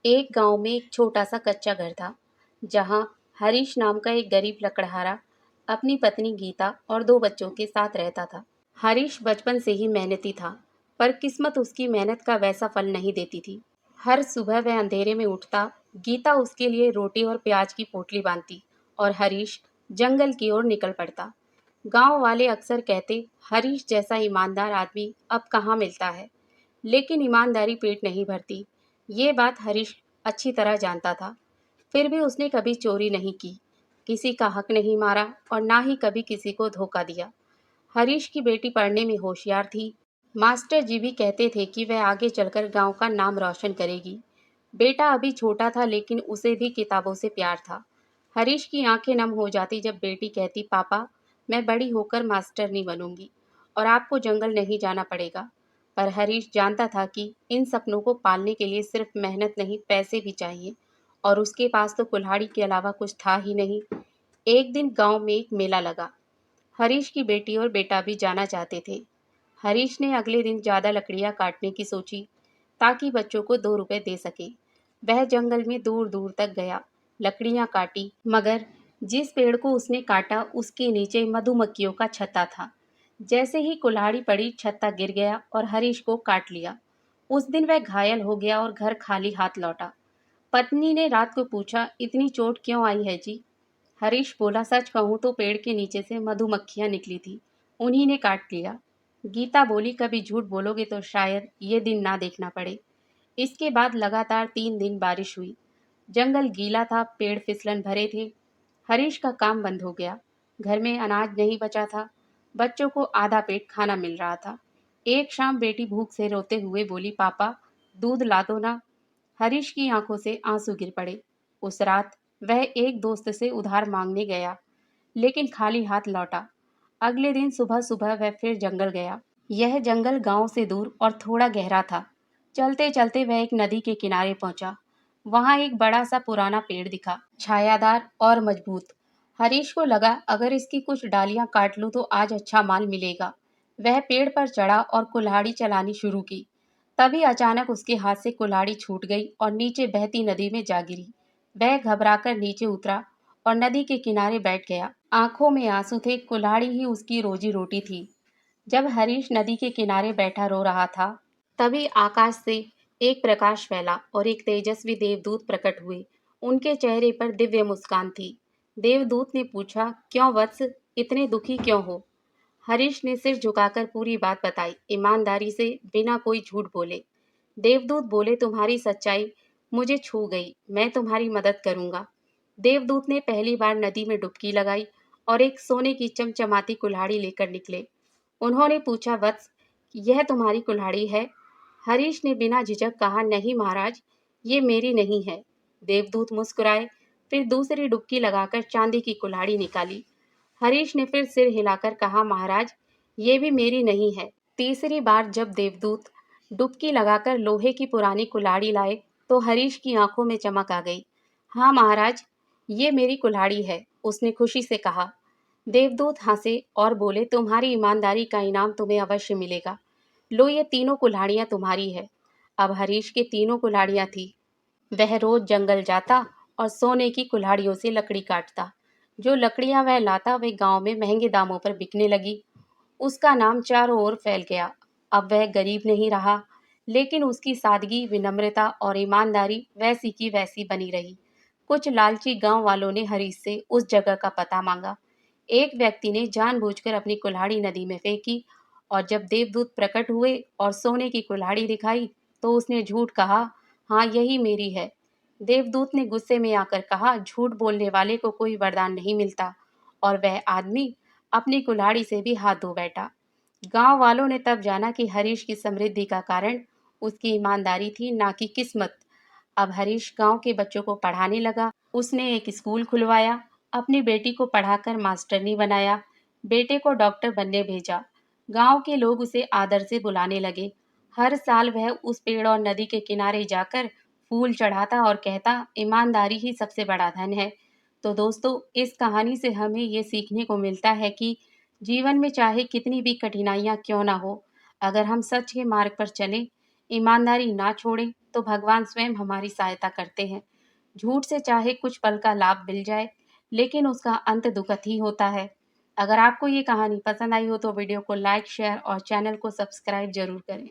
एक गांव में एक छोटा सा कच्चा घर था, जहां हरीश नाम का एक गरीब लकड़हारा अपनी पत्नी गीता और दो बच्चों के साथ रहता था। हरीश बचपन से ही मेहनती था, पर किस्मत उसकी मेहनत का वैसा फल नहीं देती थी। हर सुबह वह अंधेरे में उठता, गीता उसके लिए रोटी और प्याज की पोटली बांधती और हरीश जंगल की ओर निकल पड़ता। गांव वाले अक्सर कहते, हरीश जैसा ईमानदार आदमी अब कहाँ मिलता है। लेकिन ईमानदारी पेट नहीं भरती, ये बात हरीश अच्छी तरह जानता था। फिर भी उसने कभी चोरी नहीं की, किसी का हक नहीं मारा और ना ही कभी किसी को धोखा दिया। हरीश की बेटी पढ़ने में होशियार थी। मास्टर जी भी कहते थे कि वह आगे चलकर गांव का नाम रोशन करेगी। बेटा अभी छोटा था, लेकिन उसे भी किताबों से प्यार था। हरीश की आंखें नम हो जाती जब बेटी कहती, पापा मैं बड़ी होकर मास्टरनी बनूंगी और आपको जंगल नहीं जाना पड़ेगा। पर हरीश जानता था कि इन सपनों को पालने के लिए सिर्फ मेहनत नहीं, पैसे भी चाहिए, और उसके पास तो कुल्हाड़ी के अलावा कुछ था ही नहीं। एक दिन गांव में एक मेला लगा। हरीश की बेटी और बेटा भी जाना चाहते थे। हरीश ने अगले दिन ज्यादा लकड़ियां काटने की सोची, ताकि बच्चों को 2 रुपए दे सके। वह जंगल में दूर दूर तक गया, लकड़ियां काटी, मगर जिस पेड़ को उसने काटा उसके नीचे मधुमक्खियों का छत्ता था। जैसे ही कुल्हाड़ी पड़ी, छत्ता गिर गया और हरीश को काट लिया। उस दिन वह घायल हो गया और घर खाली हाथ लौटा। पत्नी ने रात को पूछा, इतनी चोट क्यों आई है जी? हरीश बोला, सच कहूं तो पेड़ के नीचे से मधुमक्खियां निकली थी, उन्हीं ने काट लिया। गीता बोली, कभी झूठ बोलोगे तो शायद ये दिन ना देखना पड़े। इसके बाद लगातार 3 दिन बारिश हुई। जंगल गीला था, पेड़ फिसलन भरे थे। हरीश का काम बंद हो गया। घर में अनाज नहीं बचा था। बच्चों को आधा पेट खाना मिल रहा था। एक शाम बेटी भूख से रोते हुए बोली, पापा दूध ला दो ना। हरीश की आंखों से आंसू गिर पड़े। उस रात वह एक दोस्त से उधार मांगने गया, लेकिन खाली हाथ लौटा। अगले दिन सुबह सुबह वह फिर जंगल गया। यह जंगल गांव से दूर और थोड़ा गहरा था। चलते चलते वह एक नदी के किनारे पहुंचा। वहां एक बड़ा सा पुराना पेड़ दिखा, छायादार और मजबूत। हरीश को लगा, अगर इसकी कुछ डालियां काट लूं तो आज अच्छा माल मिलेगा। वह पेड़ पर चढ़ा और कुल्हाड़ी चलानी शुरू की। तभी अचानक उसके हाथ से कुल्हाड़ी छूट गई और नीचे बहती नदी में जा गिरी। वह घबराकर नीचे उतरा और नदी के किनारे बैठ गया। आंखों में आंसू थे, कुल्हाड़ी ही उसकी रोजी रोटी थी। जब हरीश नदी के किनारे बैठा रो रहा था, तभी आकाश से एक प्रकाश फैला और एक तेजस्वी देवदूत प्रकट हुए। उनके चेहरे पर दिव्य मुस्कान थी। देवदूत ने पूछा, क्यों वत्स, इतने दुखी क्यों हो? हरीश ने सिर झुकाकर पूरी बात बताई, ईमानदारी से, बिना कोई झूठ बोले। देवदूत बोले, तुम्हारी सच्चाई मुझे छू गई, मैं तुम्हारी मदद करूंगा। देवदूत ने पहली बार नदी में डुबकी लगाई और एक सोने की चमचमाती कुल्हाड़ी लेकर निकले। उन्होंने पूछा, वत्स यह तुम्हारी कुल्हाड़ी है? हरीश ने बिना झिझक कहा, नहीं महाराज, ये मेरी नहीं है। देवदूत मुस्कुराए, फिर दूसरी डुबकी लगाकर चांदी की कुल्हाड़ी निकाली। हरीश ने फिर सिर हिलाकर कहा, महाराज ये भी मेरी नहीं है। तीसरी बार जब देवदूत डुबकी लगाकर लोहे की पुरानी कुल्हाड़ी लाए, तो हरीश की आंखों में चमक आ गई। हाँ महाराज, ये मेरी कुल्हाड़ी है, उसने खुशी से कहा। देवदूत हंसे और बोले, तुम्हारी ईमानदारी का इनाम तुम्हें अवश्य मिलेगा। लो, ये तीनों कुल्हाड़ियां तुम्हारी है। अब हरीश के तीनों कुल्हाड़ियां थी। वह रोज जंगल जाता और सोने की कुल्हाड़ियों से लकड़ी काटता। जो लकड़ियां वह लाता वे गांव में महंगे दामों पर बिकने लगी। उसका नाम चारों ओर फैल गया। अब वह गरीब नहीं रहा, लेकिन उसकी सादगी, विनम्रता और ईमानदारी वैसी की वैसी बनी रही। कुछ लालची गांव वालों ने हरीश से उस जगह का पता मांगा। एक व्यक्ति ने जानबूझकर अपनी कुल्हाड़ी नदी में फेंकी, और जब देवदूत प्रकट हुए और सोने की कुल्हाड़ी दिखाई, तो उसने झूठ कहा, हाँ यही मेरी है। देवदूत ने गुस्से में आकर कहा, झूठ बोलने वाले को कोई वरदान नहीं मिलता, और वह आदमी अपनी कुल्हाड़ी से भी हाथ धो बैठा। गांव वालों ने तब जाना कि हरीश की समृद्धि का कारण उसकी ईमानदारी थी, ना कि किस्मत। अब हरीश गांव के बच्चों को पढ़ाने लगा। उसने एक स्कूल खुलवाया, अपनी बेटी को पढ़ाकर मास्टरनी बनाया, बेटे को डॉक्टर बनने भेजा। गांव के लोग उसे आदर से बुलाने लगे। हर साल वह उस पेड़ और नदी के किनारे जाकर फूल चढ़ाता और कहता, ईमानदारी ही सबसे बड़ा धन है। तो दोस्तों, इस कहानी से हमें ये सीखने को मिलता है कि जीवन में चाहे कितनी भी कठिनाइयां क्यों ना हो, अगर हम सच के मार्ग पर चलें, ईमानदारी ना छोड़ें, तो तो भगवान स्वयं हमारी सहायता करते हैं। झूठ से चाहे कुछ पल का लाभ मिल जाए, लेकिन उसका अंत दुखद ही होता है। अगर आपको ये कहानी पसंद आई हो तो वीडियो को लाइक, शेयर और चैनल को सब्सक्राइब जरूर करें।